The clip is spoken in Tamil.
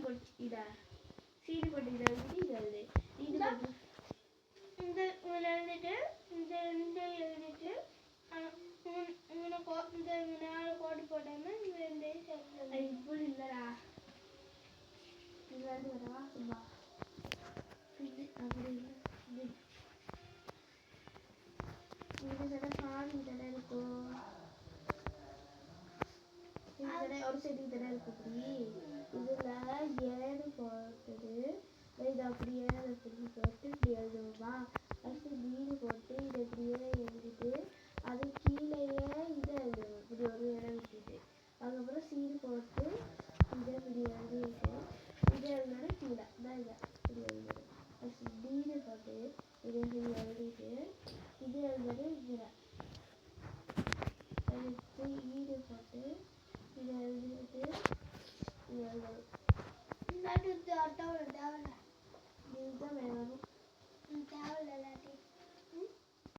போட்டு இதை சீனி போட்டு இதை எழுதிட்டு இதை எழுது இது போட்டு இந்த எழுதிட்டு இந்த ரெண்டு எழுதிட்டு இந்த நாலு கோடி போட்டோம்னா இந்த ரெண்டையும் சேர்த்து இப்படி இல்லைடா இது வந்து வரவா சும்மா இது அப்படி இல்லை இது கடை சாமி கடை இருக்கும் இது கடை ஒரு செடி கடை இருக்கு அப்படி இதில் 7 போட்டது இது அப்படி 7 இப்படி போட்டு இப்படி எழுதுவோமா ஃபஸ்ட்டு வீடு போட்டு இதை இப்படியே எழுதிட்டு அது கீழேயே இதை எழுதுவோம் இப்படி ஒரு இடம் விட்டுட்டு அதுக்கப்புறம் சீடு போட்டு இதை இப்படி எழுதிட்டு இதை எழுதுனா கீழே தான் இதை இப்படி எழுதுறது ஃபஸ்ட்டு வீடு போட்டு இதை இப்படி எழுதிட்டு இது எழுதுறது இதில் எடுத்து வீடு போட்டு இதை எழுதிட்டு இது எழுதுறது நடுத்து அட்டை